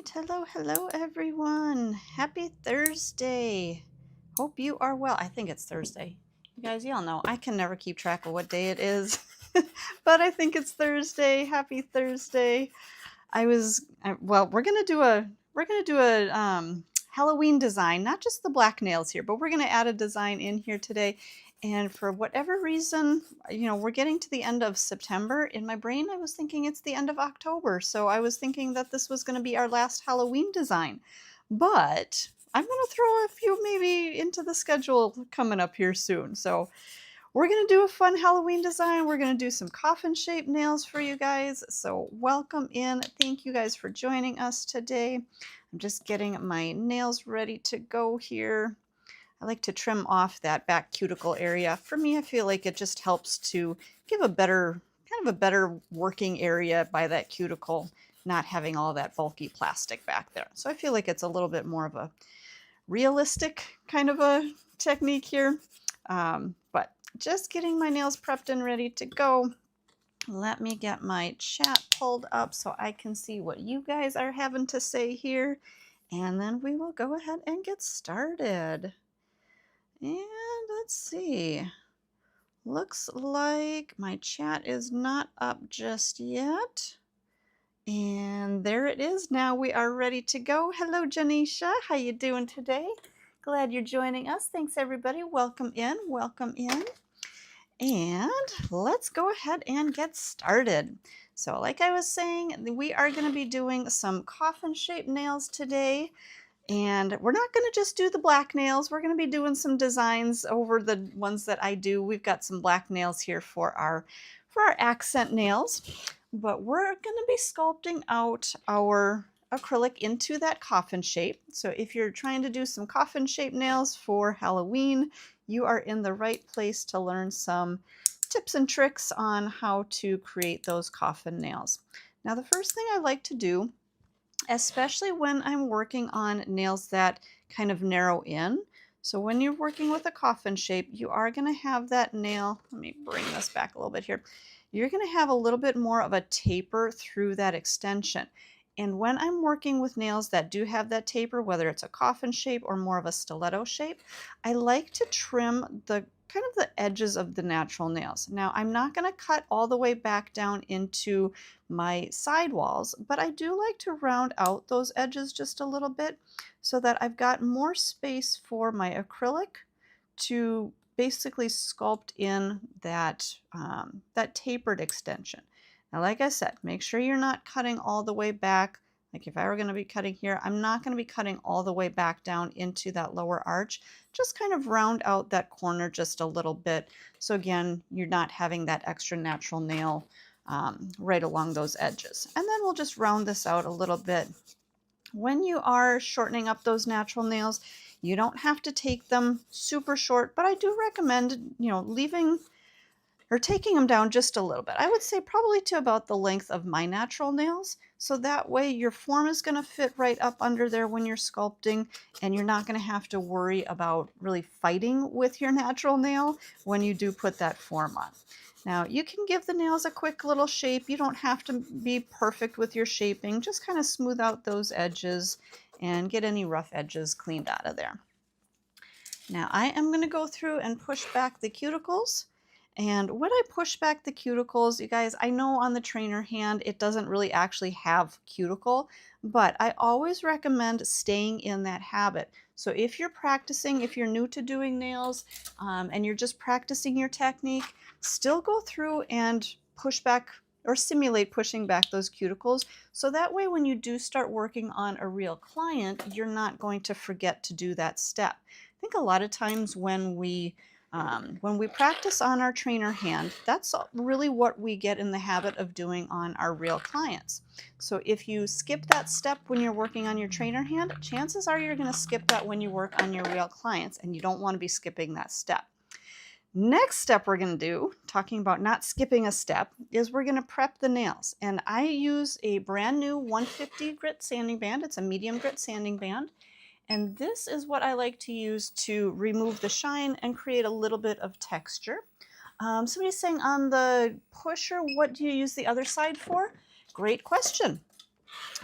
Hello everyone. Happy Thursday. Hope you are well. I think it's Thursday. You guys, y'all know I can never keep track of what day it is, but I think it's Thursday. Happy Thursday. We're gonna do a Halloween design, not just the black nails here, but we're gonna add a design in here today. And for whatever reason, we're getting to the end of September. In my brain, I was thinking it's the end of October. So I was thinking that this was going to be our last Halloween design. But I'm going to throw a few maybe into the schedule coming up here soon. So we're going to do a fun Halloween design. We're going to do some coffin-shaped nails for you guys. So welcome in. Thank you guys for joining us today. I'm just getting my nails ready to go here. I like to trim off that back cuticle area. For me, I feel like it just helps to give a better working area by that cuticle, not having all that bulky plastic back there. So I feel like it's a little bit more of a realistic kind of a technique here. But just getting my nails prepped and ready to go. Let me get my chat pulled up so I can see what you guys are having to say here. And then we will go ahead and get started. And let's see. Looks like my chat is not up just yet. And there it is. Now we are ready to go. Hello, Janisha. How you doing today? Glad you're joining us. Thanks, everybody. Welcome in. Welcome in. And let's go ahead and get started. So like I was saying, we are going to be doing some coffin-shaped nails today. And we're not going to just do the black nails. We're going to be doing some designs over the ones that I do. We've got some black nails here for our accent nails. But we're going to be sculpting out our acrylic into that coffin shape. So if you're trying to do some coffin shaped nails for Halloween, you are in the right place to learn some tips and tricks on how to create those coffin nails. Now, the first thing I like to do, especially when I'm working on nails that kind of narrow in. So when you're working with a coffin shape, you are going to have that nail. Let me bring this back a little bit here. You're going to have a little bit more of a taper through that extension. And when I'm working with nails that do have that taper, whether it's a coffin shape or more of a stiletto shape, I like to trim the kind of the edges of the natural nails. Now, I'm not going to cut all the way back down into my side walls, but I do like to round out those edges just a little bit so that I've got more space for my acrylic to basically sculpt in that, that tapered extension. Now, like I said, make sure you're not cutting all the way back. Like if I were going to be cutting here, I'm not going to be cutting all the way back down into that lower arch. Just kind of round out that corner just a little bit. So again, you're not having that extra natural nail right along those edges. And then we'll just round this out a little bit. When you are shortening up those natural nails, you don't have to take them super short, but I do recommend, leaving or taking them down just a little bit. I would say probably to about the length of my natural nails. So that way your form is going to fit right up under there when you're sculpting, and you're not going to have to worry about really fighting with your natural nail when you do put that form on. Now you can give the nails a quick little shape. You don't have to be perfect with your shaping. Just kind of smooth out those edges and get any rough edges cleaned out of there. Now I am going to go through and push back the cuticles. And when I push back the cuticles, you guys, I know on the trainer hand, it doesn't really actually have cuticle, but I always recommend staying in that habit. So if you're practicing, if you're new to doing nails and you're just practicing your technique, still go through and push back or simulate pushing back those cuticles. So that way, when you do start working on a real client, you're not going to forget to do that step. I think a lot of times when we practice on our trainer hand, that's really what we get in the habit of doing on our real clients. So if you skip that step when you're working on your trainer hand, chances are you're going to skip that when you work on your real clients, and you don't want to be skipping that step. Next step we're going to do, talking about not skipping a step, is we're going to prep the nails. And I use a brand new 150 grit sanding band. It's a medium grit sanding band. And this is what I like to use to remove the shine and create a little bit of texture. Somebody's saying on the pusher, what do you use the other side for? Great question.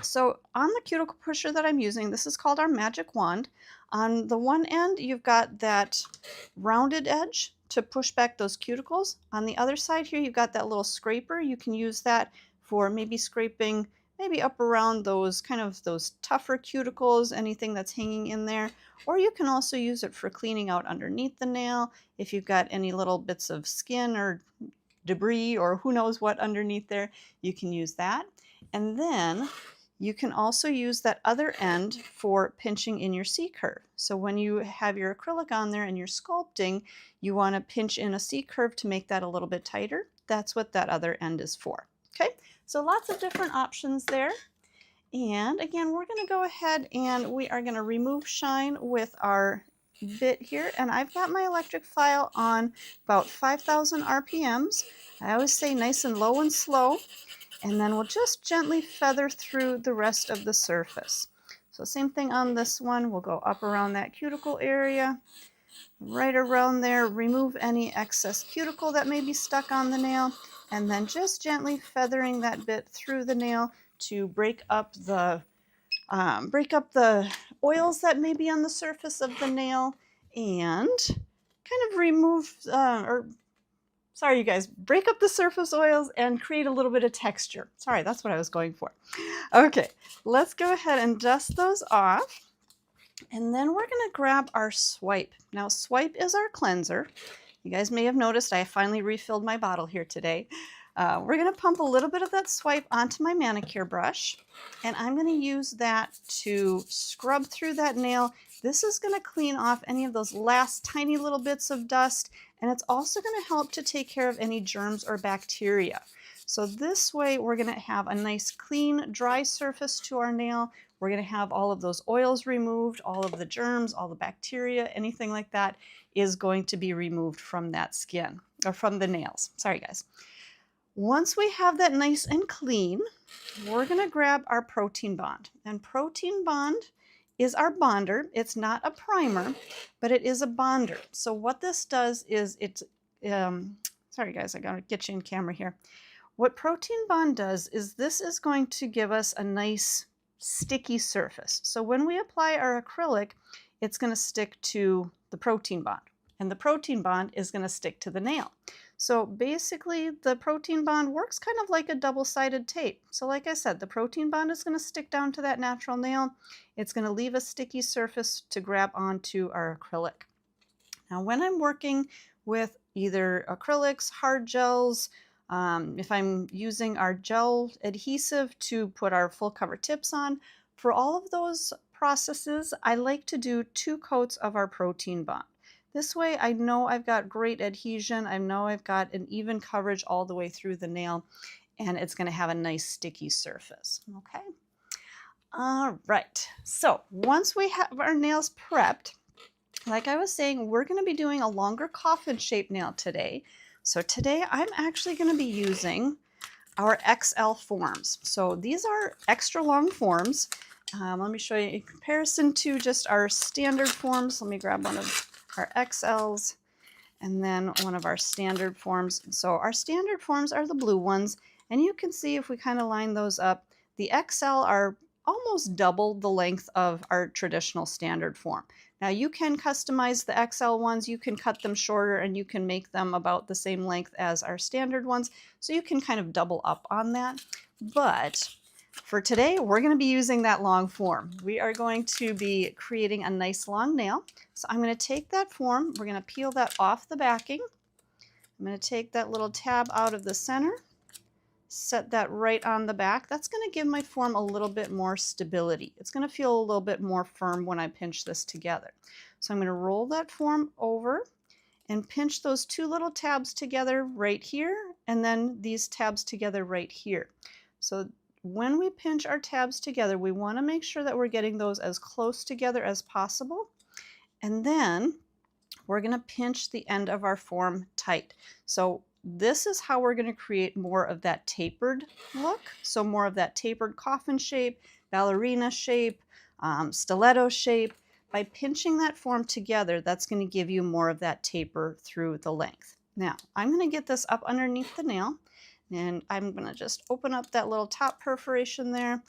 So on the cuticle pusher that I'm using, this is called our magic wand. On the one end, you've got that rounded edge to push back those cuticles. On the other side here, you've got that little scraper. You can use that for maybe scraping maybe up around those kind of those tougher cuticles, anything that's hanging in there. Or you can also use it for cleaning out underneath the nail. If you've got any little bits of skin or debris or who knows what underneath there, you can use that. And then you can also use that other end for pinching in your C-curve. So when you have your acrylic on there and you're sculpting, you want to pinch in a C-curve to make that a little bit tighter. That's what that other end is for. Okay, so lots of different options there. And again, we're going to go ahead and we are going to remove shine with our bit here. And I've got my electric file on about 5,000 RPMs. I always say nice and low and slow. And then we'll just gently feather through the rest of the surface. So same thing on this one. We'll go up around that cuticle area, right around there, remove any excess cuticle that may be stuck on the nail, and then just gently feathering that bit through the nail to break up the oils that may be on the surface of the nail and kind of remove sorry, you guys, break up the surface oils and create a little bit of texture. Sorry, that's what I was going for. Okay, let's go ahead and dust those off. And then we're going to grab our swipe. Now, swipe is our cleanser. You guys may have noticed I finally refilled my bottle here today. We're going to pump a little bit of that swipe onto my manicure brush. And I'm going to use that to scrub through that nail. This is going to clean off any of those last tiny little bits of dust. And it's also going to help to take care of any germs or bacteria. So this way we're going to have a nice clean dry surface to our nail. We're going to have all of those oils removed, all of the germs, all the bacteria, anything like that is going to be removed from that skin or from the nails. Sorry guys. Once we have that nice and clean, we're going to grab our protein bond. And protein bond is our bonder. It's not a primer, but it is a bonder. So what this does is sorry guys, I gotta get you in camera here. What protein bond does is this is going to give us a nice sticky surface. So when we apply our acrylic, it's going to stick to the protein bond, and the protein bond is going to stick to the nail. So basically the protein bond works kind of like a double-sided tape. So like I said, the protein bond is going to stick down to that natural nail. It's going to leave a sticky surface to grab onto our acrylic. Now when I'm working with either acrylics, hard gels, if I'm using our gel adhesive to put our full cover tips on, for all of those processes, I like to do 2 coats of our protein bond. This way I know I've got great adhesion, I know I've got an even coverage all the way through the nail, and it's going to have a nice sticky surface. Okay. All right. So once we have our nails prepped, like I was saying, we're going to be doing a longer coffin shaped nail today. So today I'm actually going to be using our XL forms. So these are extra long forms. Let me show you in comparison to just our standard forms. Let me grab one of our XLs and then one of our standard forms. So our standard forms are the blue ones, and you can see if we kind of line those up, the XL are almost double the length of our traditional standard form. Now you can customize the XL ones, you can cut them shorter and you can make them about the same length as our standard ones, so you can kind of double up on that. But for today, we're going to be using that long form. We are going to be creating a nice long nail. So I'm going to take that form, we're going to peel that off the backing. I'm going to take that little tab out of the center, set that right on the back. That's going to give my form a little bit more stability. It's going to feel a little bit more firm when I pinch this together. So I'm going to roll that form over and pinch those 2 little tabs together right here, and then these tabs together right here. So when we pinch our tabs together, we want to make sure that we're getting those as close together as possible. And then we're going to pinch the end of our form tight. So this is how we're going to create more of that tapered look. So more of that tapered coffin shape, ballerina shape, stiletto shape. By pinching that form together, that's going to give you more of that taper through the length. Now, I'm going to get this up underneath the nail, and I'm going to just open up that little top perforation there.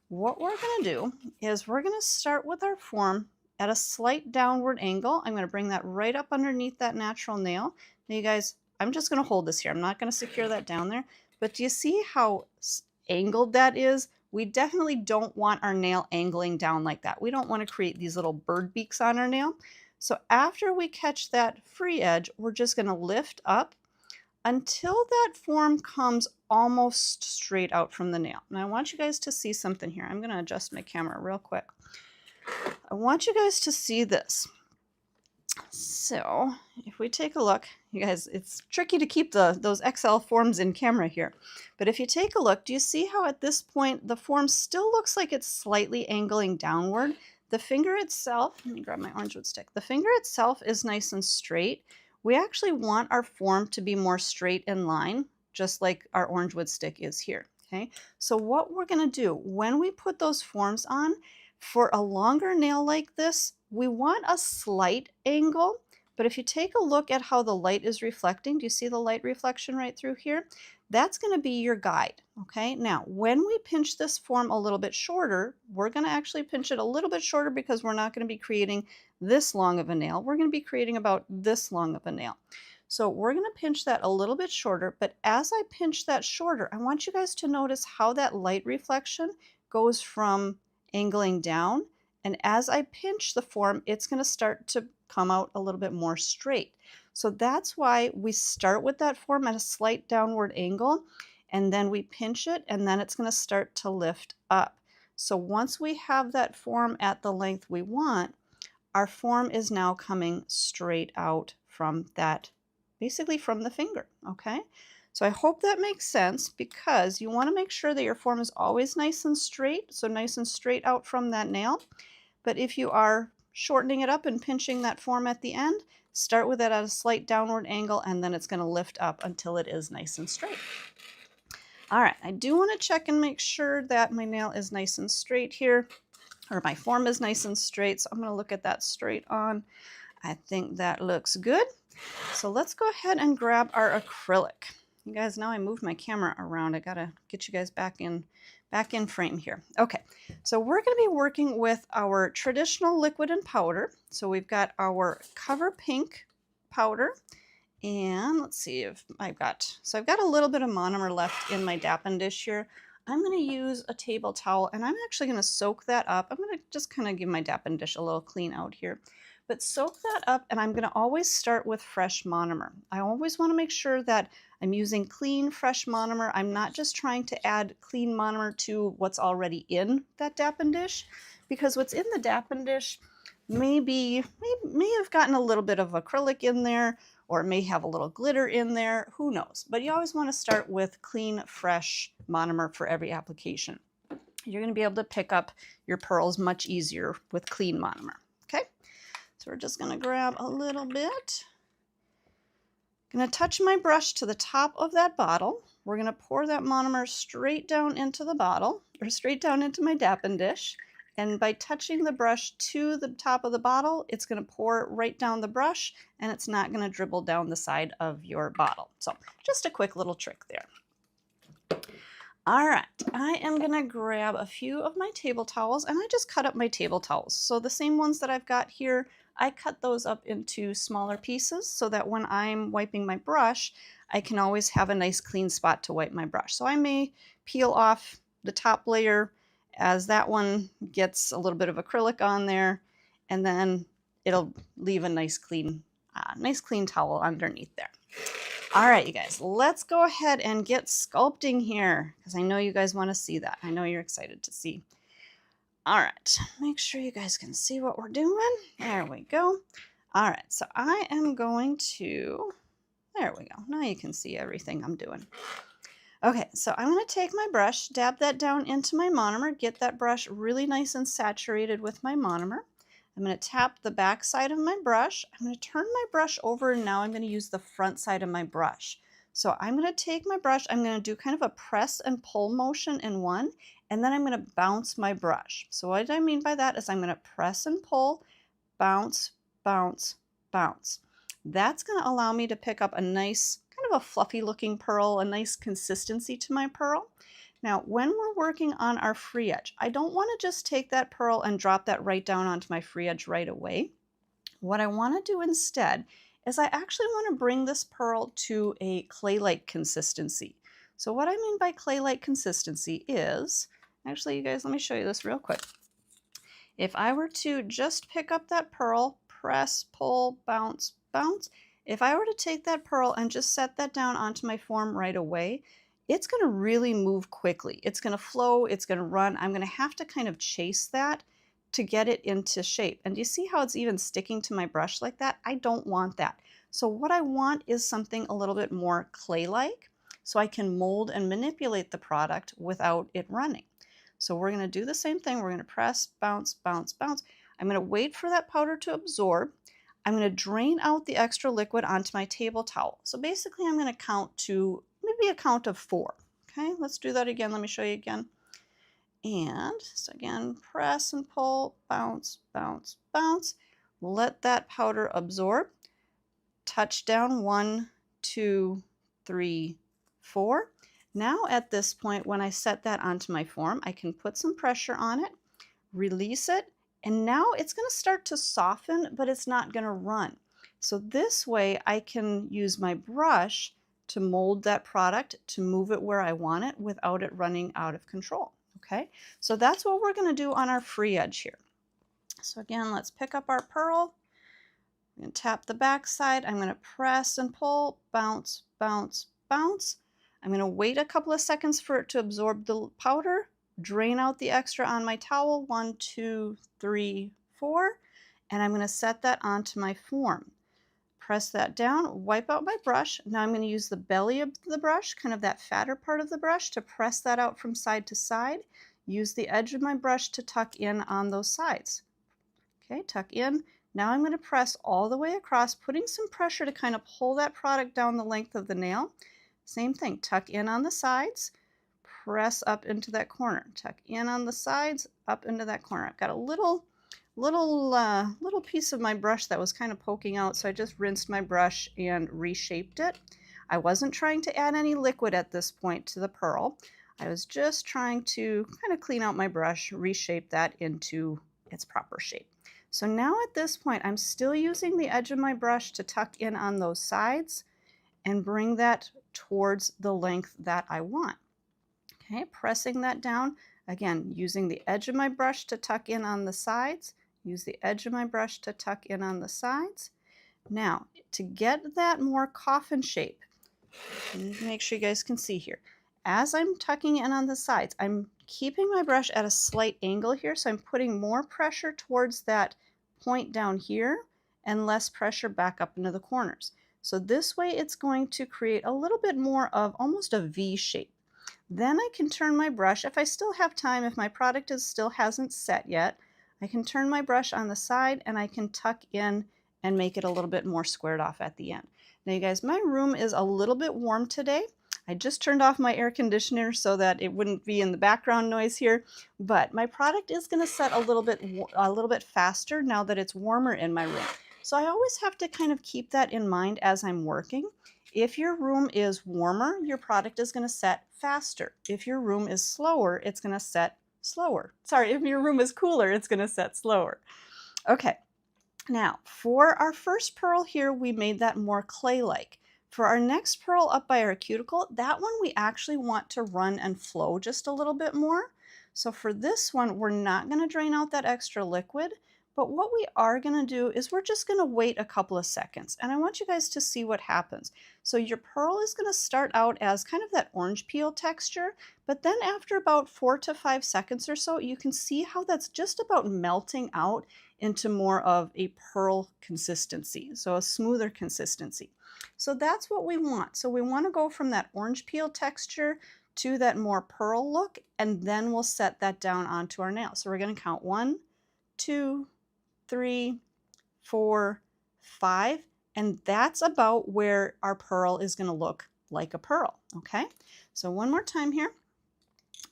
what we're going to do is we're going to start with our form at a slight downward angle. I'm going to bring that right up underneath that natural nail. Now you guys, I'm just going to hold this here. I'm not going to secure that down there. But do you see how angled that is? We definitely don't want our nail angling down like that. We don't want to create these little bird beaks on our nail. So after we catch that free edge, we're just going to lift up until that form comes almost straight out from the nail. Now I want you guys to see something here. I'm going to adjust my camera real quick. I want you guys to see this. So if we take a look, you guys, it's tricky to keep those XL forms in camera here. But if you take a look, do you see how at this point the form still looks like it's slightly angling downward? The finger itself, let me grab my orange wood stick. The finger itself is nice and straight. We actually want our form to be more straight in line, just like our orange wood stick is here. Okay, so what we're going to do when we put those forms on, for a longer nail like this, we want a slight angle, but if you take a look at how the light is reflecting, do you see the light reflection right through here? That's going to be your guide, okay? Now, when we pinch this form a little bit shorter, we're going to actually pinch it a little bit shorter because we're not going to be creating this long of a nail. We're going to be creating about this long of a nail. So we're going to pinch that a little bit shorter, but as I pinch that shorter, I want you guys to notice how that light reflection goes from angling down, and as I pinch the form, it's going to start to come out a little bit more straight. So that's why we start with that form at a slight downward angle, and then we pinch it, and then it's going to start to lift up. So once we have that form at the length we want, our form is now coming straight out from that, basically from the finger, okay? So I hope that makes sense, because you want to make sure that your form is always nice and straight, so nice and straight out from that nail. But if you are shortening it up and pinching that form at the end, start with it at a slight downward angle, and then it's going to lift up until it is nice and straight. All right, I do want to check and make sure that my nail is nice and straight here, or my form is nice and straight. So I'm going to look at that straight on. I think that looks good. So let's go ahead and grab our acrylic. You guys, now I moved my camera around. I gotta get you guys back in frame here. Okay, so we're gonna be working with our traditional liquid and powder. So we've got our Cover Pink powder, and let's see if I've got a little bit of monomer left in my Dappen dish here. I'm gonna use a table towel, and I'm actually gonna soak that up. I'm gonna just kind of give my Dappen dish a little clean out here. But soak that up, and I'm going to always start with fresh monomer. I always want to make sure that I'm using clean, fresh monomer. I'm not just trying to add clean monomer to what's already in that Dappen dish, because what's in the Dappen dish may have gotten a little bit of acrylic in there, or it may have a little glitter in there. Who knows? But you always want to start with clean, fresh monomer for every application. You're going to be able to pick up your pearls much easier with clean monomer. Okay? So we're just going to grab a little bit. I'm going to touch my brush to the top of that bottle. We're going to pour that monomer straight down into the bottle, or straight down into my Dappen dish. And by touching the brush to the top of the bottle, it's going to pour right down the brush, and it's not going to dribble down the side of your bottle. So just a quick little trick there. All right, I am going to grab a few of my table towels, and I just cut up my table towels. So the same ones that I've got here, I cut those up into smaller pieces so that when I'm wiping my brush, I can always have a nice clean spot to wipe my brush. So I may peel off the top layer as that one gets a little bit of acrylic on there, and then it'll leave a nice clean towel underneath there. All right, you guys, let's go ahead and get sculpting here, because I know you guys want to see that. I know you're excited to see. All right, make sure you guys can see what we're doing. There we go. All right, so I am going to, there we go. Now you can see everything I'm doing. Okay, so I'm going to take my brush, dab that down into my monomer, get that brush really nice and saturated with my monomer. I'm going to tap the back side of my brush. I'm going to turn my brush over, and now I'm going to use the front side of my brush. So I'm going to take my brush, I'm going to do kind of a press and pull motion in one, and then I'm going to bounce my brush. So what I mean by that is I'm going to press and pull, bounce, bounce, bounce. That's going to allow me to pick up a nice, kind of a fluffy looking pearl, a nice consistency to my pearl. Now, when we're working on our free edge, I don't want to just take that pearl and drop that right down onto my free edge right away. What I want to do instead is I actually want to bring this pearl to a clay-like consistency. So what I mean by clay-like consistency is, actually you guys, let me show you this real quick. If I were to just pick up that pearl, press, pull, bounce, bounce, if I were to take that pearl and just set that down onto my form right away, it's going to really move quickly. It's going to flow, it's going to run. I'm going to have to kind of chase that to get it into shape. And do you see how it's even sticking to my brush like that? I don't want that. So what I want is something a little bit more clay-like so I can mold and manipulate the product without it running. So we're going to do the same thing. We're going to press, bounce, bounce, bounce. I'm going to wait for that powder to absorb. I'm going to drain out the extra liquid onto my table towel. So basically I'm going to count to maybe a count of 4. Okay, let's do that again. Let me show you again. And so again, press and pull, bounce, bounce, bounce. Let that powder absorb. Touch down 1, 2, 3, 4. Now at this point, when I set that onto my form, I can put some pressure on it, release it, and now it's going to start to soften, but it's not going to run. So this way I can use my brush to mold that product, to move it where I want it without it running out of control. Okay, so that's what we're going to do on our free edge here. So again, let's pick up our pearl. I'm going to tap the back side. I'm going to press and pull, bounce, bounce, bounce. I'm going to wait a couple of seconds for it to absorb the powder, drain out the extra on my towel, 1, 2, 3, 4, and I'm going to set that onto my form. Press that down, wipe out my brush. Now I'm going to use the belly of the brush, kind of that fatter part of the brush, to press that out from side to side. Use the edge of my brush to tuck in on those sides. Okay, tuck in. Now I'm going to press all the way across, putting some pressure to kind of pull that product down the length of the nail. Same thing, tuck in on the sides, press up into that corner. Tuck in on the sides, up into that corner. I've got a little piece of my brush that was kind of poking out, so I just rinsed my brush and reshaped it. I wasn't trying to add any liquid at this point to the pearl. I was just trying to kind of clean out my brush, reshape that into its proper shape. So now at this point, I'm still using the edge of my brush to tuck in on those sides and bring that towards the length that I want. Okay, pressing that down, again, using the edge of my brush to tuck in on the sides, use the edge of my brush to tuck in on the sides. Now, to get that more coffin shape, make sure you guys can see here. As I'm tucking in on the sides, I'm keeping my brush at a slight angle here, so I'm putting more pressure towards that point down here and less pressure back up into the corners. So this way it's going to create a little bit more of almost a V shape. Then I can turn my brush, if I still have time, if my product still hasn't set yet, I can turn my brush on the side and I can tuck in and make it a little bit more squared off at the end. Now you guys, my room is a little bit warm today. I just turned off my air conditioner so that it wouldn't be in the background noise here, but my product is going to set a little bit faster now that it's warmer in my room. So I always have to kind of keep that in mind as I'm working. If your room is warmer, your product is going to set faster. If your room is slower, it's going to set slower. Sorry, if your room is cooler, it's going to set slower. Okay, now for our first pearl here, we made that more clay-like. For our next pearl up by our cuticle, that one we actually want to run and flow just a little bit more. So for this one, we're not going to drain out that extra liquid, but what we are going to do is we're just going to wait a couple of seconds, and I want you guys to see what happens. So your pearl is going to start out as kind of that orange peel texture, but then after about 4 to 5 seconds or so, you can see how that's just about melting out into more of a pearl consistency, so a smoother consistency. So that's what we want. So we want to go from that orange peel texture to that more pearl look, and then we'll set that down onto our nail. So we're going to count 1, 2, 3, 4, 5, and that's about where our pearl is going to look like a pearl. Okay, so one more time here.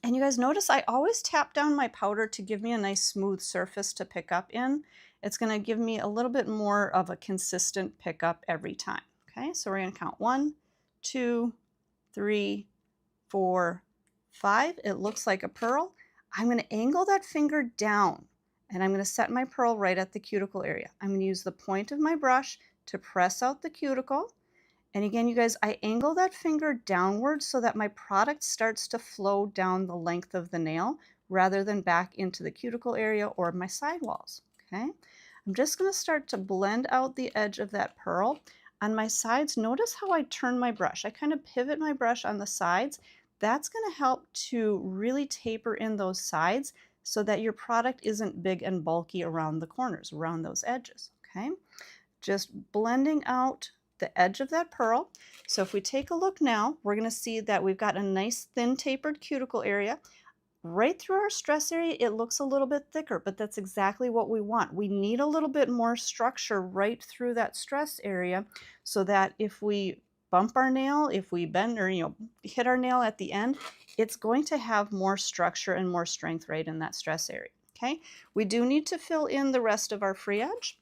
And you guys notice I always tap down my powder to give me a nice smooth surface to pick up in. It's going to give me a little bit more of a consistent pickup every time. Okay, so we're going to count 1, 2, 3, 4, 5, it looks like a pearl. I'm going to angle that finger down and I'm going to set my pearl right at the cuticle area. I'm going to use the point of my brush to press out the cuticle. And again, you guys, I angle that finger downward so that my product starts to flow down the length of the nail rather than back into the cuticle area or my sidewalls, okay? I'm just going to start to blend out the edge of that pearl. On my sides, notice how I turn my brush. I kind of pivot my brush on the sides. That's going to help to really taper in those sides so that your product isn't big and bulky around the corners, around those edges, okay? Just blending out the edge of that pearl. So if we take a look now, we're going to see that we've got a nice thin tapered cuticle area. Right through our stress area, it looks a little bit thicker, but that's exactly what we want. We need a little bit more structure right through that stress area so that if we bump our nail, if we bend or hit our nail at the end, it's going to have more structure and more strength right in that stress area. Okay, we do need to fill in the rest of our free edge.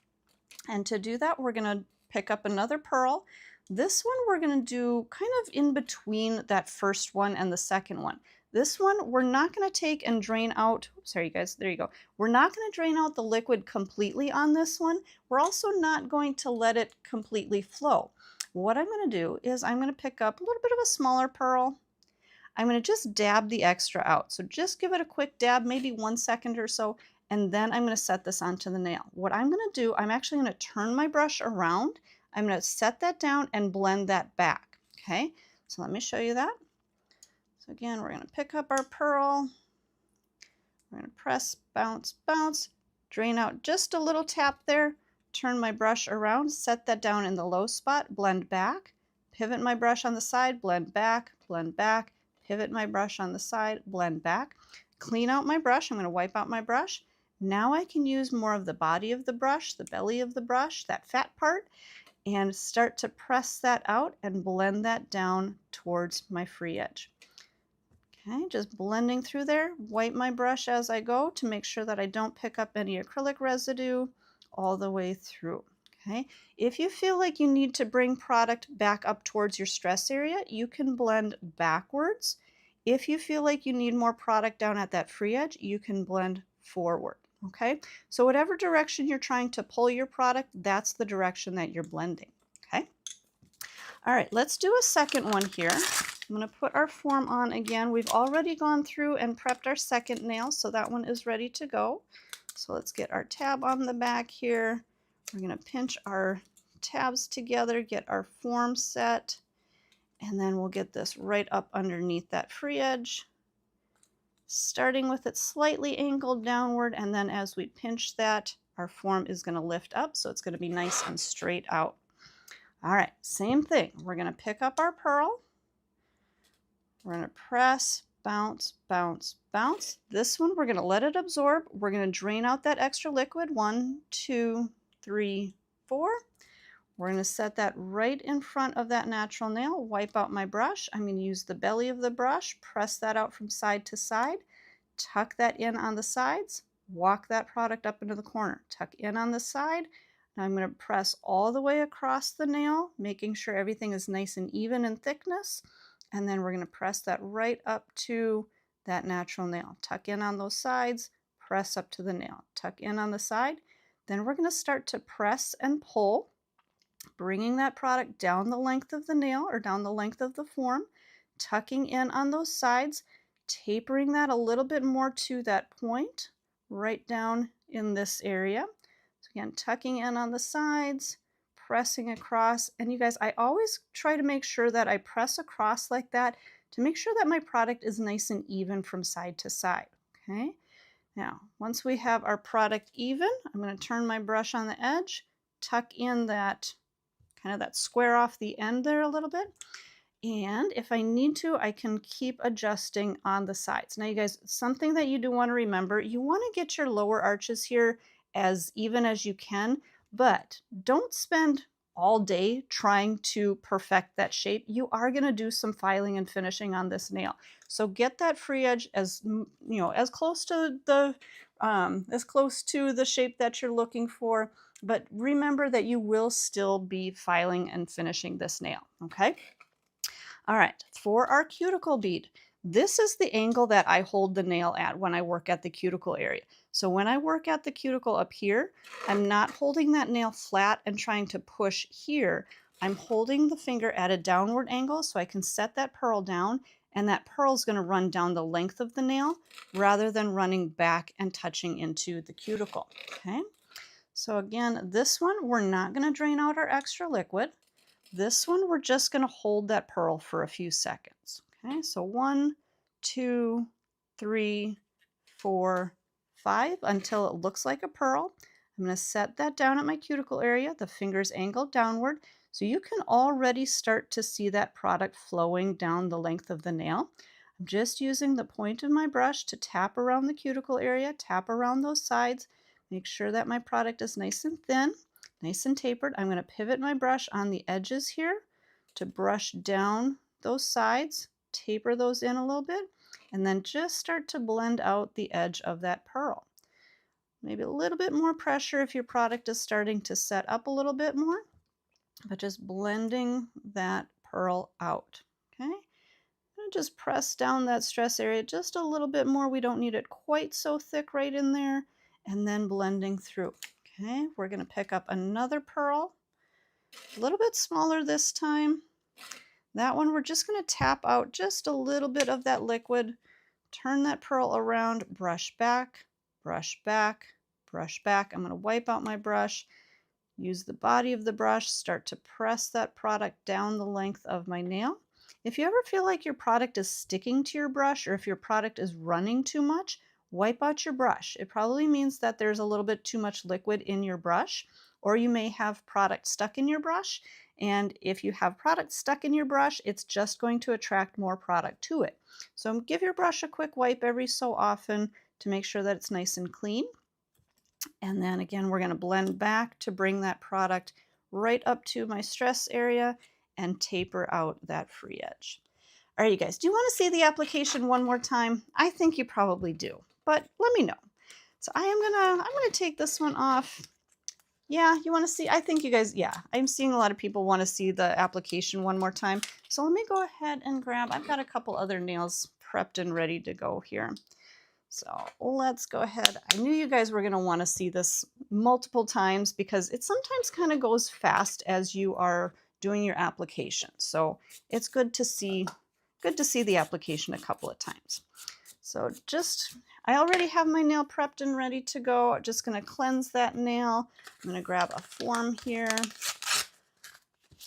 And to do that, we're going to pick up another pearl. This one we're going to do kind of in between that first one and the second one. This one we're not going to take and drain out, sorry you guys, there you go. We're not going to drain out the liquid completely on this one. We're also not going to let it completely flow. What I'm going to do is I'm going to pick up a little bit of a smaller pearl. I'm going to just dab the extra out. So just give it a quick dab, maybe 1 second or so, and then I'm going to set this onto the nail. What I'm going to do, I'm actually going to turn my brush around. I'm going to set that down and blend that back. Okay, so let me show you that. So again, we're going to pick up our pearl. We're going to press, bounce, bounce, drain out just a little tap there, turn my brush around, set that down in the low spot, blend back, pivot my brush on the side, blend back, pivot my brush on the side, blend back, clean out my brush. I'm going to wipe out my brush. Now I can use more of the body of the brush, the belly of the brush, that fat part, and start to press that out and blend that down towards my free edge. Okay, just blending through there. Wipe my brush as I go to make sure that I don't pick up any acrylic residue all the way through. Okay, if you feel like you need to bring product back up towards your stress area, you can blend backwards. If you feel like you need more product down at that free edge, you can blend forward. Okay, so whatever direction you're trying to pull your product, that's the direction that you're blending. Okay, all right, let's do a second one here. I'm going to put our form on again. We've already gone through and prepped our second nail, so that one is ready to go. So let's get our tab on the back here. We're going to pinch our tabs together, get our form set, and then we'll get this right up underneath that free edge, starting with it slightly angled downward, and then as we pinch that, our form is going to lift up, so it's going to be nice and straight out. All right, same thing. We're going to pick up our pearl. We're going to press, bounce, bounce, bounce. This one, we're going to let it absorb. We're going to drain out that extra liquid. 1, 2, 3, 4. We're going to set that right in front of that natural nail. Wipe out my brush. I'm going to use the belly of the brush, press that out from side to side, tuck that in on the sides, walk that product up into the corner, tuck in on the side. Now I'm going to press all the way across the nail, making sure everything is nice and even in thickness. And then we're going to press that right up to that natural nail. Tuck in on those sides, press up to the nail. Tuck in on the side. Then we're going to start to press and pull, bringing that product down the length of the nail or down the length of the form, tucking in on those sides, tapering that a little bit more to that point, right down in this area. So again, tucking in on the sides, pressing across. And you guys, I always try to make sure that I press across like that to make sure that my product is nice and even from side to side. Okay, now once we have our product even, I'm going to turn my brush on the edge, tuck in that kind of that square off the end there a little bit. And if I need to, I can keep adjusting on the sides. Now you guys, something that you do want to remember, you want to get your lower arches here as even as you can, but don't spend all day trying to perfect that shape. You are going to do some filing and finishing on this nail. So get that free edge as as close to the shape that you're looking for, but remember that you will still be filing and finishing this nail, okay? All right, for our cuticle bead, This is the angle that I hold the nail at when I work at the cuticle area. So when I work at the cuticle up here, I'm not holding that nail flat and trying to push here. I'm holding the finger at a downward angle so I can set that pearl down, and that pearl is going to run down the length of the nail rather than running back and touching into the cuticle. Okay, so again, this one, we're not going to drain out our extra liquid. This one, we're just going to hold that pearl for a few seconds. Okay, so 1, 2, 3, 4, 5 until it looks like a pearl. I'm going to set that down at my cuticle area, the fingers angled downward, so you can already start to see that product flowing down the length of the nail. I'm just using the point of my brush to tap around the cuticle area, tap around those sides, make sure that my product is nice and thin, nice and tapered. I'm going to pivot my brush on the edges here to brush down those sides, taper those in a little bit, and then just start to blend out the edge of that pearl. Maybe a little bit more pressure if your product is starting to set up a little bit more, but just blending that pearl out. Okay, and just press down that stress area just a little bit more. We don't need it quite so thick right in there, and then blending through. Okay, we're going to pick up another pearl, a little bit smaller this time. That one, we're just going to tap out just a little bit of that liquid, turn that pearl around, brush back, brush back, brush back. I'm going to wipe out my brush, use the body of the brush, start to press that product down the length of my nail. If you ever feel like your product is sticking to your brush, or if your product is running too much, wipe out your brush. It probably means that there's a little bit too much liquid in your brush, or you may have product stuck in your brush. And if you have product stuck in your brush, it's just going to attract more product to it. So give your brush a quick wipe every so often to make sure that it's nice and clean. And then again, we're going to blend back to bring that product right up to my stress area and taper out that free edge. All right, you guys, do you want to see the application one more time? I think you probably do, but let me know. So I'm gonna take this one off. Yeah, you want to see? I think you guys, yeah, I'm seeing a lot of people want to see the application one more time. So let me go ahead and grab, I've got a couple other nails prepped and ready to go here. So let's go ahead. I knew you guys were going to want to see this multiple times because it sometimes kind of goes fast as you are doing your application. So it's good to see the application a couple of times. So I already have my nail prepped and ready to go. I'm just going to cleanse that nail. I'm going to grab a form here.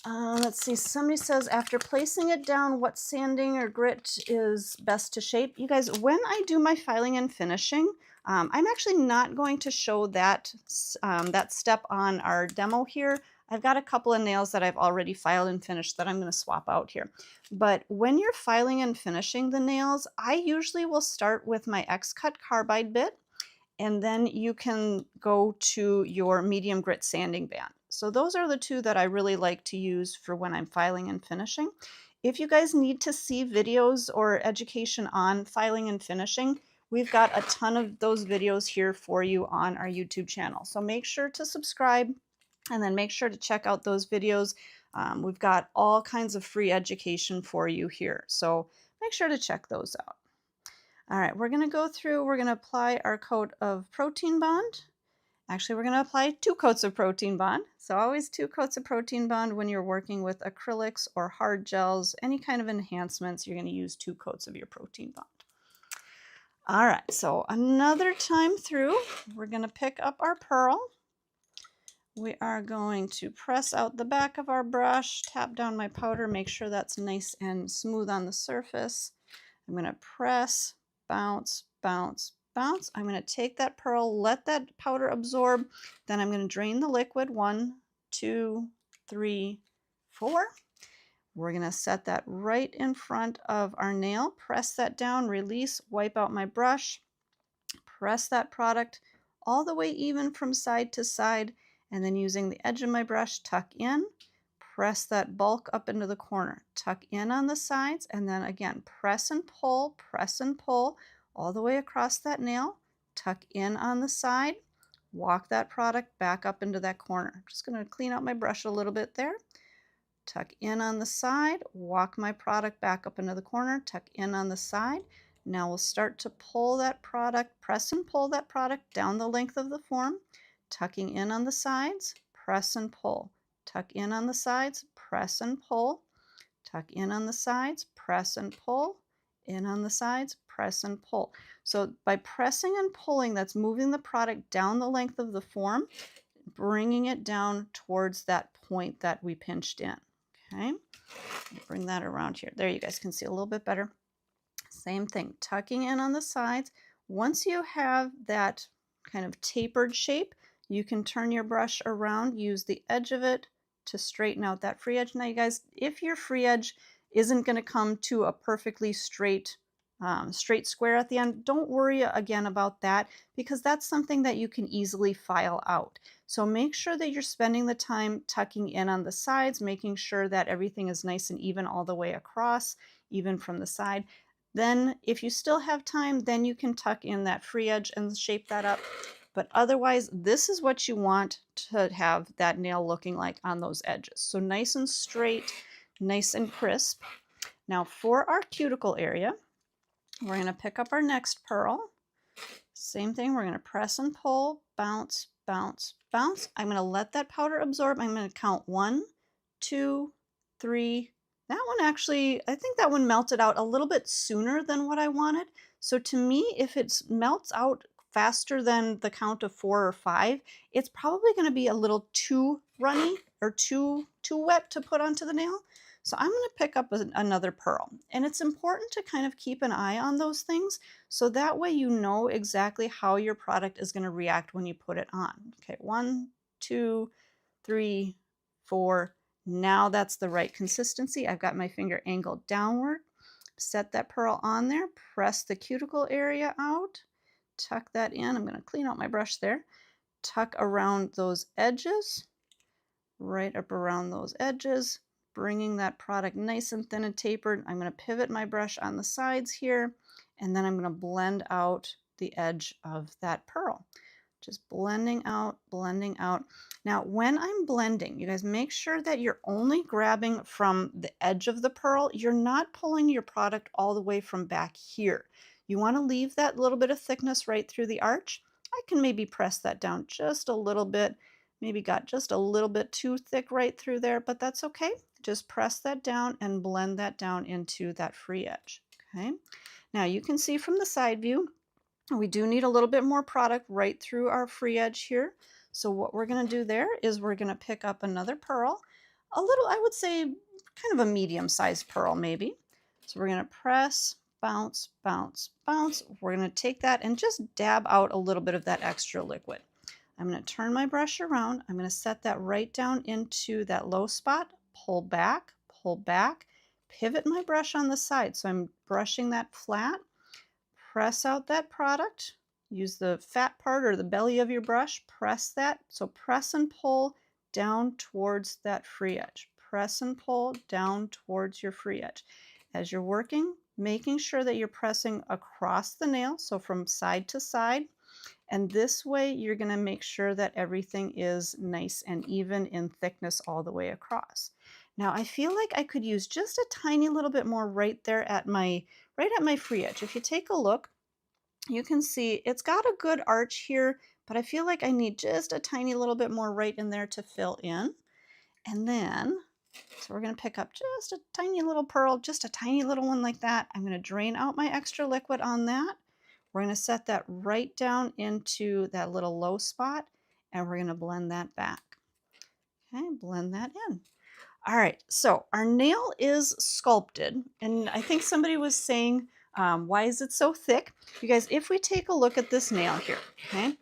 Let's see, somebody says, after placing it down, what sanding or grit is best to shape? You guys, when I do my filing and finishing, I'm actually not going to show that step on our demo here. I've got a couple of nails that I've already filed and finished that I'm going to swap out here. But when you're filing and finishing the nails, I usually will start with my X-Cut carbide bit, and then you can go to your medium grit sanding band. So those are the two that I really like to use for when I'm filing and finishing. If you guys need to see videos or education on filing and finishing, we've got a ton of those videos here for you on our YouTube channel. So make sure to subscribe and then make sure to check out those videos. We've got all kinds of free education for you here. So make sure to check those out. All right, we're going to go through, we're going to apply our coat of protein bond. Actually, we're going to apply 2 coats of protein bond. So always 2 coats of protein bond when you're working with acrylics or hard gels, any kind of enhancements, you're going to use 2 coats of your protein bond. All right, so another time through, we're going to pick up our pearl. We are going to press out the back of our brush, tap down my powder, make sure that's nice and smooth on the surface. I'm going to press, bounce, bounce, bounce. I'm going to take that pearl, let that powder absorb. Then I'm going to drain the liquid. 1, 2, 3, 4. We're going to set that right in front of our nail. Press that down, release, wipe out my brush. Press that product all the way even from side to side. And then using the edge of my brush, tuck in. Press that bulk up into the corner, tuck in on the sides, and then again, press and pull all the way across that nail, tuck in on the side, walk that product back up into that corner. I'm just going to clean out my brush a little bit there. tuck in on the side, walk my product back up into the corner, tuck in on the side. Now we'll start to pull that product, press and pull that product down the length of the form, tucking in on the sides, press and pull, tuck in on the sides, press and pull, tuck in on the sides, press and pull, in on the sides, press and pull. So by pressing and pulling, that's moving the product down the length of the form, bringing it down towards that point that we pinched in. Okay, bring that around here. There, you guys can see a little bit better. Same thing, tucking in on the sides. Once you have that kind of tapered shape, you can turn your brush around, use the edge of it to straighten out that free edge. Now, you guys, if your free edge isn't going to come to a perfectly straight square at the end, don't worry again about that, because that's something that you can easily file out. So make sure that you're spending the time tucking in on the sides, making sure that everything is nice and even all the way across, even from the side. Then if you still have time, then you can tuck in that free edge and shape that up. But otherwise, this is what you want to have that nail looking like on those edges. So nice and straight, nice and crisp. Now for our cuticle area, we're going to pick up our next pearl. Same thing, we're going to press and pull, bounce, bounce, bounce. I'm going to let that powder absorb. I'm going to count 1, 2, 3. That one actually, I think that one melted out a little bit sooner than what I wanted. So to me, if it melts out faster than the count of 4 or 5, it's probably going to be a little too runny or too wet to put onto the nail. So I'm going to pick up another pearl, and it's important to kind of keep an eye on those things so that way you know exactly how your product is going to react when you put it on. Okay, 1, 2, 3, 4. Now that's the right consistency. I've got my finger angled downward. Set that pearl on there, press the cuticle area out, tuck that in. I'm going to clean out my brush there. Tuck around those edges, right up around those edges, bringing that product nice and thin and tapered. I'm going to pivot my brush on the sides here, and then I'm going to blend out the edge of that pearl. Just blending out, blending out. Now, when I'm blending, you guys make sure that you're only grabbing from the edge of the pearl. You're not pulling your product all the way from back here. You want to leave that little bit of thickness right through the arch. I can maybe press that down just a little bit. Maybe got just a little bit too thick right through there, but that's okay. Just press that down and blend that down into that free edge. Okay. Now you can see from the side view, we do need a little bit more product right through our free edge here. So what we're going to do there is we're going to pick up another pearl, a little, I would say, kind of a medium-sized pearl maybe. So we're going to press, bounce, bounce, bounce. We're going to take that and just dab out a little bit of that extra liquid. I'm going to turn my brush around. I'm going to set that right down into that low spot, pull back, pivot my brush on the side. So I'm brushing that flat. Press out that product, use the fat part or the belly of your brush, press that. So press and pull down towards that free edge. Press and pull down towards your free edge. As you're working, making sure that you're pressing across the nail, so from side to side. And this way you're going to make sure that everything is nice and even in thickness all the way across. Now I feel like I could use just a tiny little bit more right there at my free edge. If you take a look, you can see it's got a good arch here, but I feel like I need just a tiny little bit more right in there to fill in. And then, so we're going to pick up just a tiny little pearl, just a tiny little one like that. I'm going to drain out my extra liquid on that. We're going to set that right down into that little low spot, and we're going to blend that back. Okay, blend that in. All right, so our nail is sculpted, and I think somebody was saying, why is it so thick? You guys, if we take a look at this nail here, okay,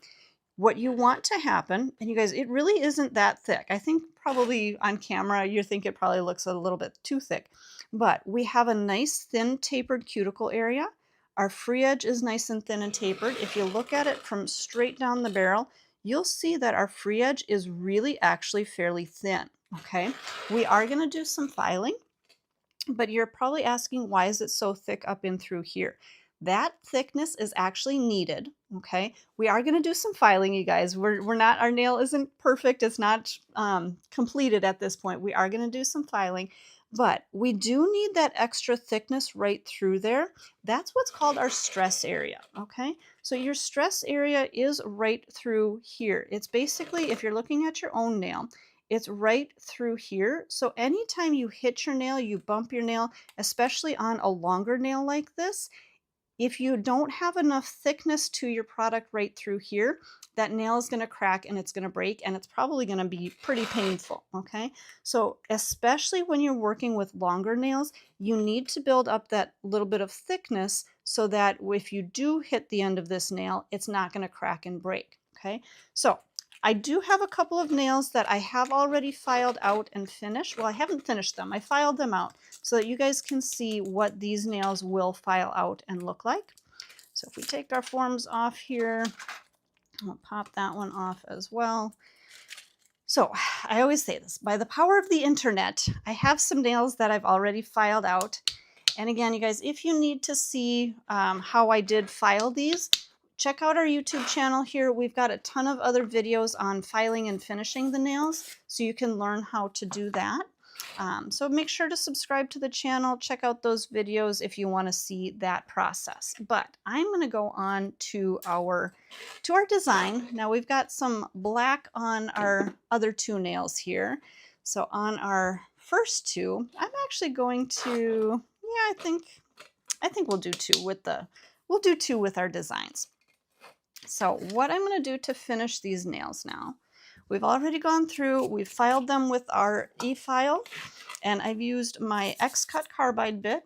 what you want to happen, and you guys, it really isn't that thick. I think probably on camera, you think it probably looks a little bit too thick, but we have a nice thin tapered cuticle area. Our free edge is nice and thin and tapered. If you look at it from straight down the barrel, you'll see that our free edge is really actually fairly thin, okay? We are gonna do some filing, but you're probably asking, why is it so thick up in through here? That thickness is actually needed, okay? We are going to do some filing, you guys. We're not, our nail isn't perfect. It's not completed at this point. We are going to do some filing, but we do need that extra thickness right through there. That's what's called our stress area, okay? So your stress area is right through here. It's basically, if you're looking at your own nail, it's right through here. So anytime you hit your nail, you bump your nail, especially on a longer nail like this, if you don't have enough thickness to your product right through here, that nail is going to crack and it's going to break, and it's probably going to be pretty painful, okay? So especially when you're working with longer nails, you need to build up that little bit of thickness so that if you do hit the end of this nail, it's not going to crack and break, okay? So I do have a couple of nails that I have already filed out and finished. Well, I haven't finished them. I filed them out so that you guys can see what these nails will file out and look like. So if we take our forms off here, I'll pop that one off as well. So I always say this, by the power of the internet, I have some nails that I've already filed out. And again, you guys, if you need to see how I did file these, check out our YouTube channel here. We've got a ton of other videos on filing and finishing the nails, so you can learn how to do that. So make sure to subscribe to the channel. Check out those videos if you want to see that process. But I'm going to go on to our design. Now we've got some black on our other two nails here. So on our first two, I'm actually going to, yeah, I think we'll do two with our designs. So what I'm going to do to finish these nails now, we've already gone through, we've filed them with our e-file, and I've used my X-Cut carbide bit.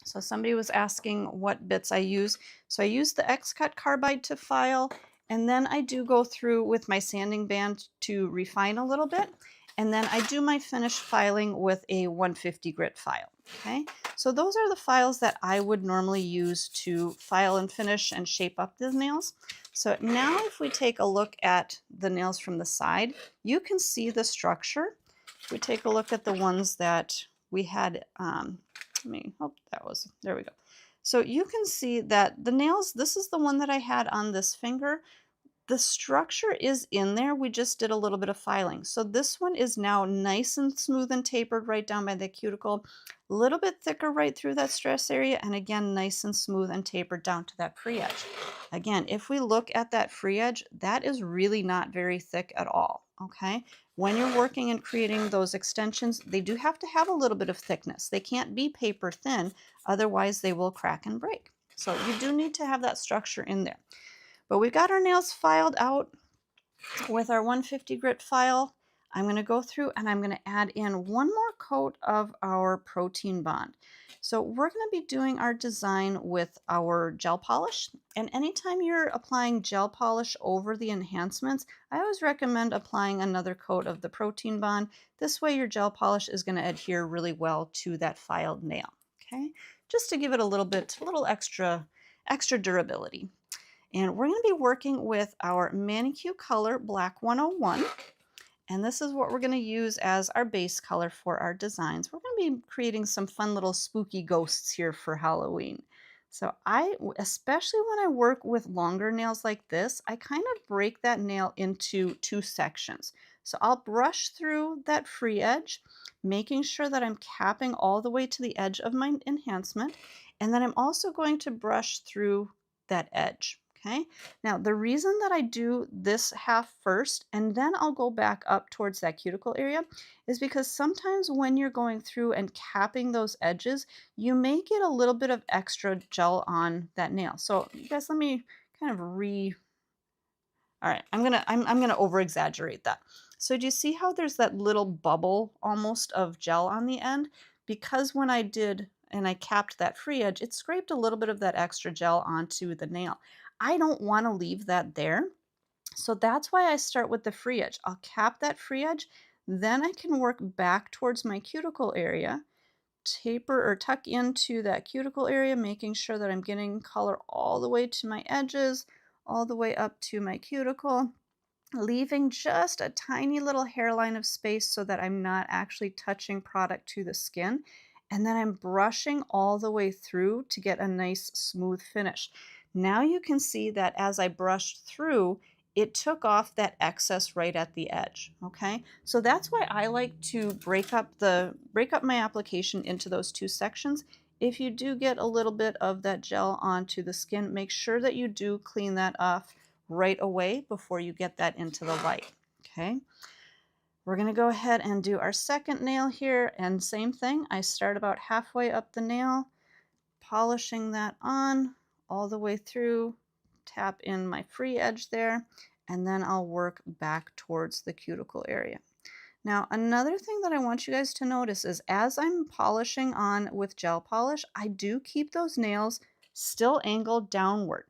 So somebody was asking what bits I use. So I use the X-Cut carbide to file, and then I do go through with my sanding band to refine a little bit. And then I do my finished filing with a 150 grit file, okay? So those are the files that I would normally use to file and finish and shape up the nails. So now if we take a look at the nails from the side, you can see the structure. If we take a look at the ones that we had, there we go. So you can see that the nails, this is the one that I had on this finger. The structure is in there. We just did a little bit of filing. So this one is now nice and smooth and tapered right down by the cuticle, a little bit thicker right through that stress area, and again, nice and smooth and tapered down to that free edge. Again, if we look at that free edge, that is really not very thick at all, okay? When you're working and creating those extensions, they do have to have a little bit of thickness. They can't be paper thin, otherwise they will crack and break. So you do need to have that structure in there. But we've got our nails filed out with our 150 grit file. I'm going to go through and I'm going to add in one more coat of our protein bond. So we're going to be doing our design with our gel polish. And anytime you're applying gel polish over the enhancements, I always recommend applying another coat of the protein bond. This way your gel polish is going to adhere really well to that filed nail. Okay, just to give it a little extra durability. And we're going to be working with our Manicure Color Black 101. And this is what we're going to use as our base color for our designs. We're going to be creating some fun little spooky ghosts here for Halloween. So especially when I work with longer nails like this, I kind of break that nail into two sections. So I'll brush through that free edge, making sure that I'm capping all the way to the edge of my enhancement. And then I'm also going to brush through that edge. Okay, now the reason that I do this half first and then I'll go back up towards that cuticle area is because sometimes when you're going through and capping those edges, you may get a little bit of extra gel on that nail. So you guys, let me kind of all right, I'm gonna over exaggerate that. So do you see how there's that little bubble almost of gel on the end? Because when I did and I capped that free edge, it scraped a little bit of that extra gel onto the nail. I don't want to leave that there. So that's why I start with the free edge. I'll cap that free edge, then I can work back towards my cuticle area, taper or tuck into that cuticle area, making sure that I'm getting color all the way to my edges, all the way up to my cuticle, leaving just a tiny little hairline of space so that I'm not actually touching product to the skin. And then I'm brushing all the way through to get a nice smooth finish. Now you can see that as I brushed through, it took off that excess right at the edge, okay? So that's why I like to break up my application into those two sections. If you do get a little bit of that gel onto the skin, make sure that you do clean that off right away before you get that into the light, okay? We're going to go ahead and do our second nail here, and same thing. I start about halfway up the nail, polishing that on all the way through, tap in my free edge there, and then I'll work back towards the cuticle area. Now, another thing that I want you guys to notice is as I'm polishing on with gel polish, I do keep those nails still angled downward,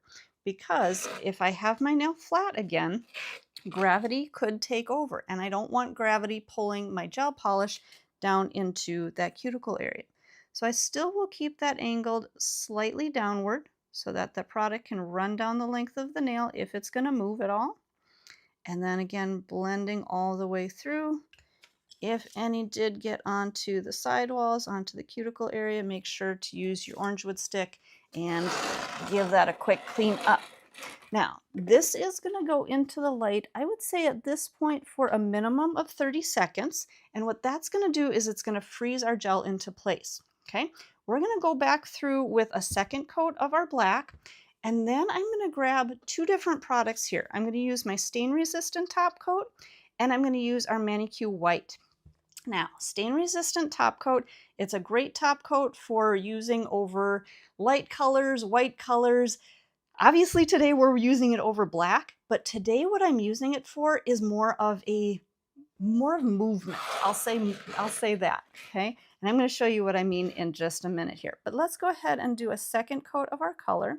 because if I have my nail flat again, gravity could take over, and I don't want gravity pulling my gel polish down into that cuticle area. So I still will keep that angled slightly downward so that the product can run down the length of the nail if it's going to move at all. And then again, blending all the way through. If any did get onto the sidewalls, onto the cuticle area, make sure to use your orange wood stick and give that a quick clean up. Now, this is going to go into the light, I would say at this point for a minimum of 30 seconds. And what that's going to do is it's going to freeze our gel into place. Okay, we're going to go back through with a second coat of our black. And then I'm going to grab two different products here. I'm going to use my stain resistant top coat, and I'm going to use our Manicure white. Now, stain resistant top coat, it's a great top coat for using over light colors, white colors. Obviously today we're using it over black, but today what I'm using it for is more of movement. I'll say that, okay? And I'm going to show you what I mean in just a minute here. But let's go ahead and do a second coat of our color.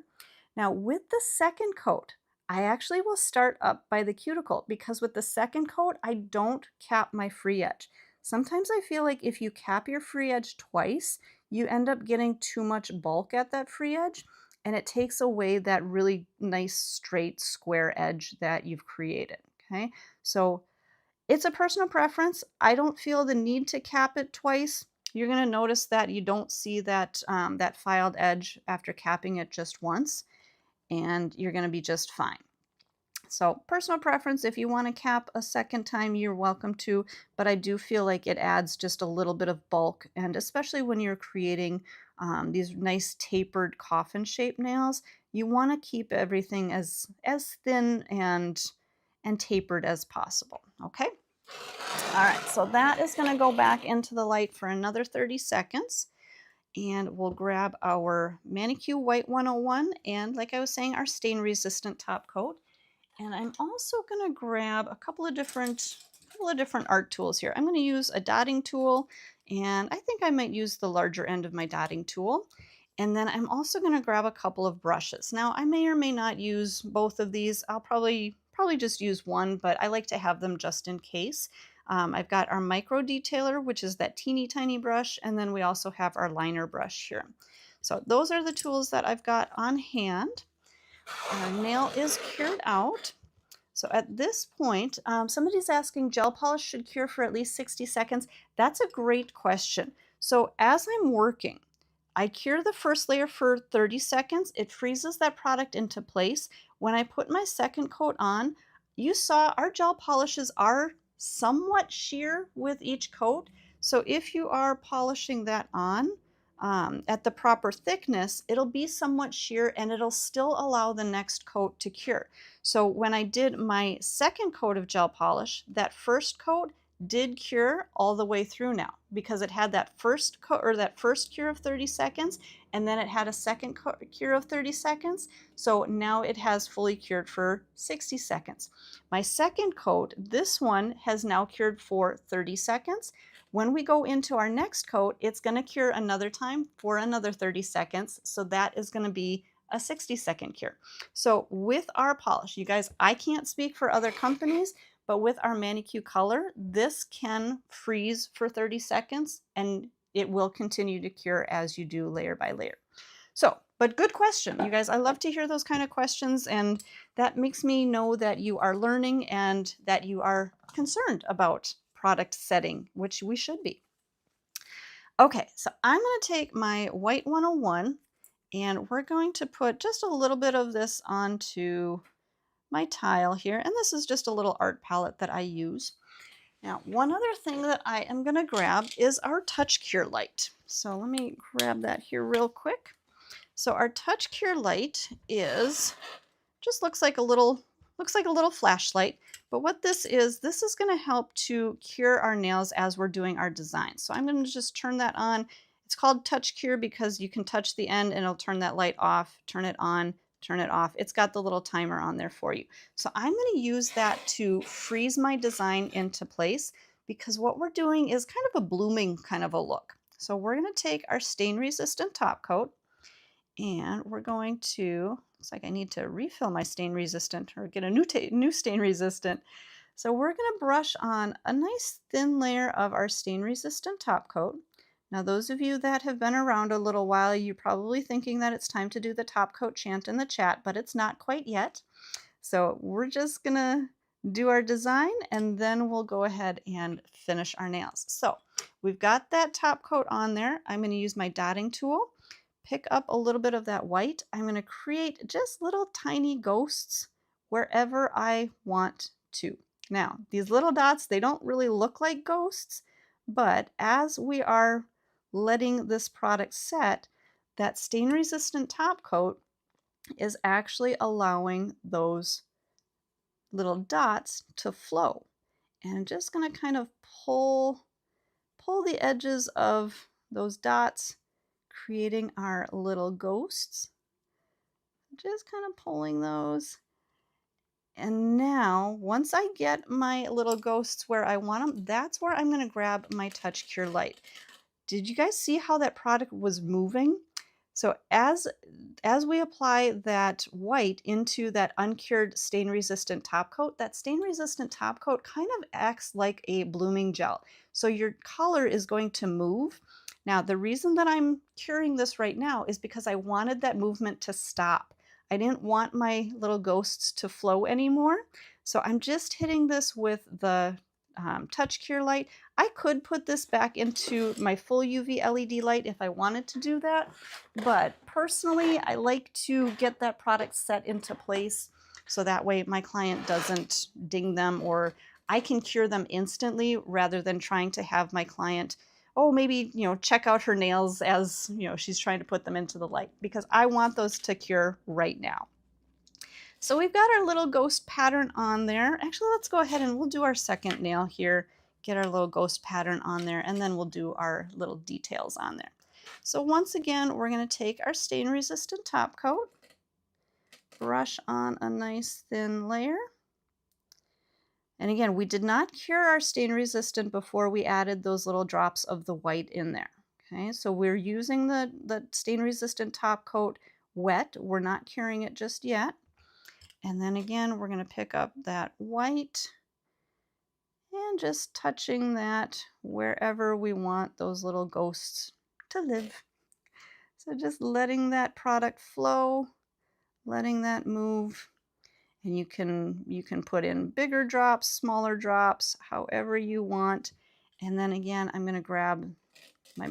Now, with the second coat, I actually will start up by the cuticle, because with the second coat, I don't cap my free edge. Sometimes I feel like if you cap your free edge twice, you end up getting too much bulk at that free edge, and it takes away that really nice straight square edge that you've created, okay? So it's a personal preference. I don't feel the need to cap it twice. You're going to notice that you don't see that, that filed edge after capping it just once, and you're going to be just fine. So personal preference, if you want to cap a second time, you're welcome to, but I do feel like it adds just a little bit of bulk, and especially when you're creating these nice tapered coffin shaped nails, you want to keep everything as thin and tapered as possible, okay? All right, so that is going to go back into the light for another 30 seconds. And we'll grab our Manicure White 101 and, like I was saying, our stain resistant top coat. And I'm also going to grab a couple of different art tools here. I'm going to use a dotting tool, and I think I might use the larger end of my dotting tool. And then I'm also going to grab a couple of brushes. Now, I may or may not use both of these. I'll probably just use one, but I like to have them just in case. I've got our micro detailer, which is that teeny tiny brush, and then we also have our liner brush here. So those are the tools that I've got on hand. Our nail is cured out. So at this point, somebody's asking, gel polish should cure for at least 60 seconds. That's a great question. So as I'm working, I cure the first layer for 30 seconds. It freezes that product into place. When I put my second coat on, you saw our gel polishes are somewhat sheer with each coat. So if you are polishing that on at the proper thickness, it'll be somewhat sheer, and it'll still allow the next coat to cure. So when I did my second coat of gel polish, that first coat did cure all the way through now, because it had that first coat, or that first cure of 30 seconds, and then it had a second cure of 30 seconds. So now it has fully cured for 60 seconds. My second coat, this one has now cured for 30 seconds. When we go into our next coat, it's going to cure another time for another 30 seconds. So that is going to be a 60-second cure. So with our polish, you guys, I can't speak for other companies, but with our Manicure color, this can freeze for 30 seconds and it will continue to cure as you do layer by layer. So, but good question, you guys. I love to hear those kind of questions, and that makes me know that you are learning and that you are concerned about product setting, which we should be. Okay, so I'm going to take my white 101 And we're going to put just a little bit of this onto my tile here. And this is just a little art palette that I use. Now, one other thing that I am going to grab is our Touch Cure light. So let me grab that here real quick. So our Touch Cure light is just looks like a little flashlight. But what this is going to help to cure our nails as we're doing our design. So I'm going to just turn that on. It's called Touch Cure because you can touch the end and it'll turn that light off, turn it on, turn it off. It's got the little timer on there for you. So I'm going to use that to freeze my design into place because what we're doing is kind of a blooming kind of a look. So we're going to take our stain resistant top coat and we're going to, looks like I need to refill my stain resistant or get a new stain resistant. So we're going to brush on a nice thin layer of our stain resistant top coat. Now those of you that have been around a little while, you're probably thinking that it's time to do the top coat chant in the chat, but it's not quite yet. So we're just going to do our design and then we'll go ahead and finish our nails. So we've got that top coat on there. I'm going to use my dotting tool. Pick up a little bit of that white. I'm going to create just little tiny ghosts wherever I want to. Now, these little dots, they don't really look like ghosts, but as we are letting this product set, that stain resistant top coat is actually allowing those little dots to flow. And I'm just going to kind of pull the edges of those dots, creating our little ghosts. Just kind of pulling those. And now, once I get my little ghosts where I want them, that's where I'm going to grab my Touch Cure light. Did you guys see how that product was moving? So as we apply that white into that uncured stain resistant top coat, that stain resistant top coat kind of acts like a blooming gel. So your color is going to move. Now, the reason that I'm curing this right now is because I wanted that movement to stop. I didn't want my little ghosts to flow anymore. So I'm just hitting this with the Touch Cure light. I could put this back into my full UV LED light if I wanted to do that, but personally I like to get that product set into place so that way my client doesn't ding them, or I can cure them instantly rather than trying to have my client, oh, maybe, check out her nails as, she's trying to put them into the light, because I want those to cure right now. So we've got our little ghost pattern on there. Actually, let's go ahead and we'll do our second nail here, get our little ghost pattern on there, and then we'll do our little details on there. So once again, we're going to take our stain resistant top coat, brush on a nice thin layer. And again, we did not cure our stain resistant before we added those little drops of the white in there. Okay, so we're using the stain resistant top coat wet. We're not curing it just yet. And then again, we're going to pick up that white and just touching that wherever we want those little ghosts to live. So just letting that product flow, letting that move. And you can put in bigger drops, smaller drops, however you want. And then again, I'm going to grab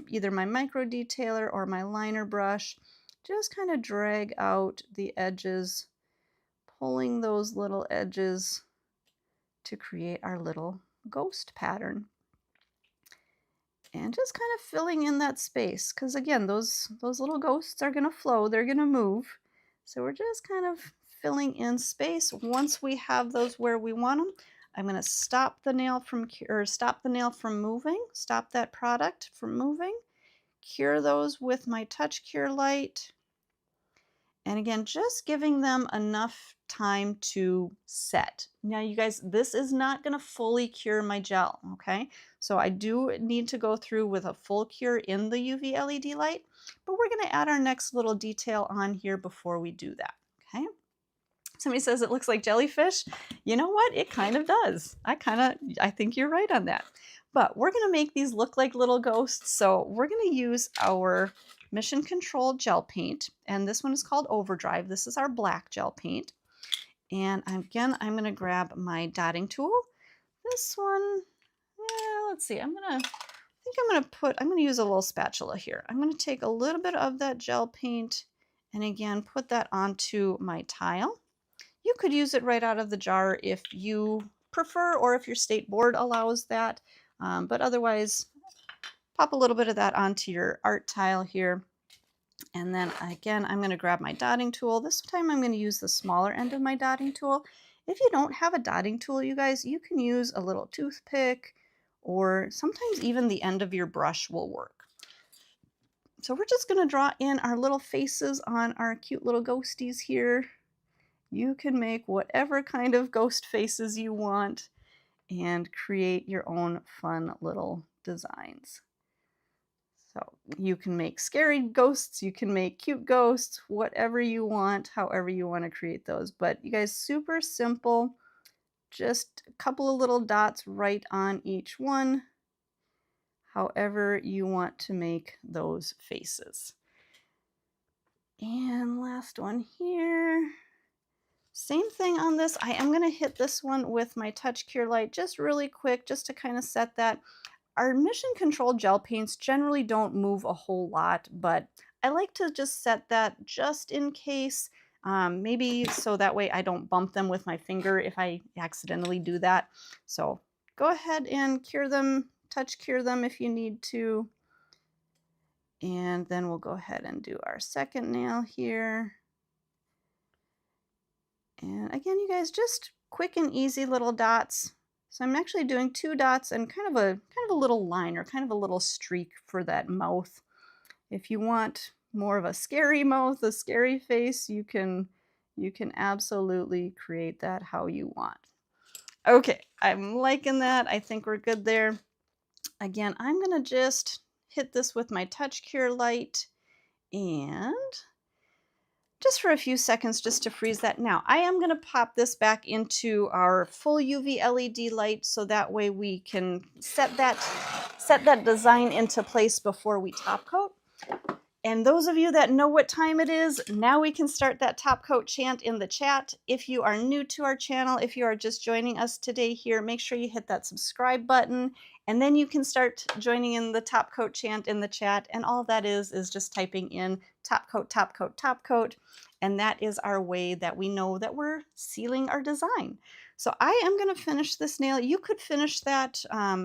either my micro detailer or my liner brush, just kind of drag out the edges, pulling those little edges to create our little ghost pattern. And just kind of filling in that space, because again, those little ghosts are going to flow, they're going to move. So we're just kind of filling in space. Once we have those where we want them, I'm going to stop the nail from moving, stop that product from moving, cure those with my Touch Cure light. And again, just giving them enough time to set. Now, you guys, this is not going to fully cure my gel, okay? So I do need to go through with a full cure in the UV LED light, but we're going to add our next little detail on here before we do that, okay? Somebody says it looks like jellyfish. You know what? It kind of does. I think you're right on that. But we're going to make these look like little ghosts, so we're going to use our Mission Control gel paint, and this one is called Overdrive. This is our black gel paint. And again, I'm going to grab my dotting tool. This one, let's see, I'm going to use a little spatula here. I'm going to take a little bit of that gel paint And again, put that onto my tile. You could use it right out of the jar if you prefer, or if your state board allows that. But otherwise, pop a little bit of that onto your art tile here. And then again, I'm going to grab my dotting tool. This time I'm going to use the smaller end of my dotting tool. If you don't have a dotting tool, you guys, you can use a little toothpick, or sometimes even the end of your brush will work. So we're just going to draw in our little faces on our cute little ghosties here. You can make whatever kind of ghost faces you want and create your own fun little designs. So you can make scary ghosts, you can make cute ghosts, whatever you want, however you want to create those. But you guys, super simple, just a couple of little dots right on each one, however you want to make those faces. And last one here. Same thing on this. I am going to hit this one with my Touch Cure Light just really quick, just to kind of set that. Our mission control gel paints generally don't move a whole lot, but I like to just set that just in case, maybe so that way I don't bump them with my finger if I accidentally do that. So go ahead and cure them, touch cure them if you need to. And then we'll go ahead and do our second nail here. And again, you guys, just quick and easy little dots. So I'm actually doing 2 dots and kind of a little line, or kind of a little streak for that mouth. If you want more of a scary mouth, a scary face, you can absolutely create that how you want. Okay, I'm liking that. I think we're good there. Again, I'm going to just hit this with my Touch Cure Light, and just for a few seconds just to freeze that. Now, I am going to pop this back into our full UV LED light, so that way we can set that design into place before we top coat. And those of you that know what time it is, now we can start that top coat chant in the chat. If you are new to our channel, if you are just joining us today here, make sure you hit that subscribe button, and then you can start joining in the top coat chant in the chat. And all that is just typing in top coat, top coat, top coat. And that is our way that we know that we're sealing our design. So I am going to finish this nail. You could finish that.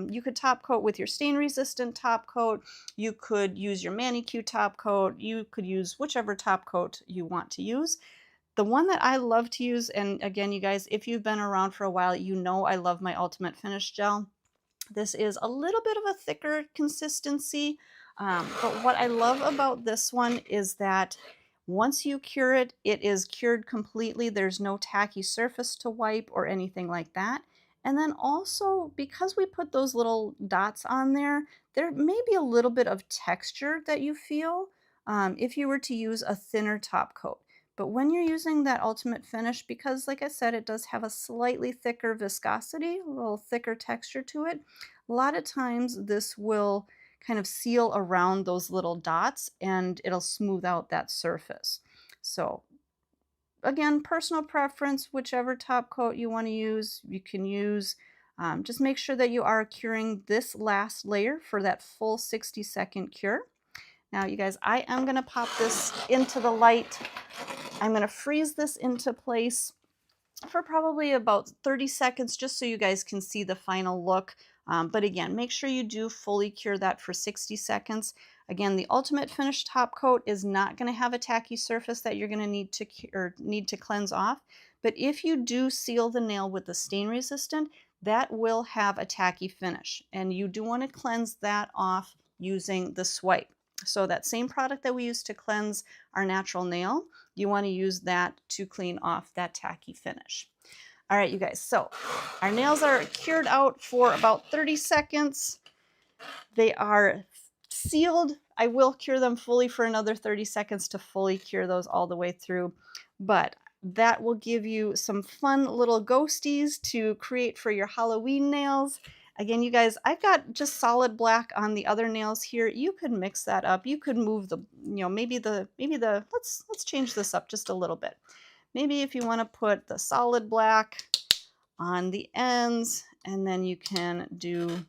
You could top coat with your stain resistant top coat. You could use your manicure top coat. You could use whichever top coat you want to use. The one that I love to use, and again, you guys, if you've been around for a while, you know I love my Ultimate Finish Gel. This is a little bit of a thicker consistency, but what I love about this one is that once you cure it, it is cured completely. There's no tacky surface to wipe or anything like that. And then also, because we put those little dots on there, there may be a little bit of texture that you feel if you were to use a thinner top coat. But when you're using that Ultimate Finish, because like I said, it does have a slightly thicker viscosity, a little thicker texture to it, a lot of times this will kind of seal around those little dots and it'll smooth out that surface. So again, personal preference, whichever top coat you want to use, you can use. Just make sure that you are curing this last layer for that full 60-second cure. Now, you guys, I am going to pop this into the light. I'm going to freeze this into place for probably about 30 seconds, just so you guys can see the final look. But again, make sure you do fully cure that for 60 seconds. Again, the Ultimate Finish top coat is not going to have a tacky surface that you're going to need to cleanse off. But if you do seal the nail with the stain resistant, that will have a tacky finish, and you do want to cleanse that off using the swipe. So that same product that we use to cleanse our natural nail, you want to use that to clean off that tacky finish. All right, you guys, so our nails are cured out for about 30 seconds. They are sealed. I will cure them fully for another 30 seconds to fully cure those all the way through. But that will give you some fun little ghosties to create for your Halloween nails. Again, you guys, I've got just solid black on the other nails here. You could mix that up. You could move the, maybe the, let's change this up just a little bit. Maybe if you want to put the solid black on the ends, and then you can do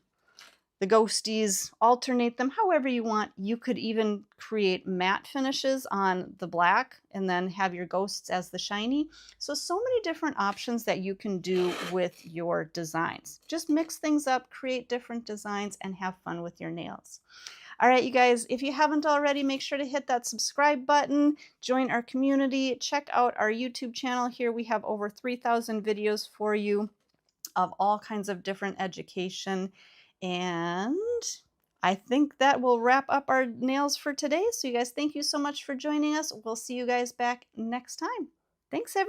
the ghosties, alternate them however you want. You could even create matte finishes on the black and then have your ghosts as the shiny. So many different options that you can do with your designs. Just mix things up, create different designs, and have fun with your nails. All right, you guys, if you haven't already, make sure to hit that subscribe button, join our community, check out our YouTube channel here. We have over 3,000 videos for you of all kinds of different education. And I think that will wrap up our nails for today. So you guys, thank you so much for joining us. We'll see you guys back next time. Thanks, everyone.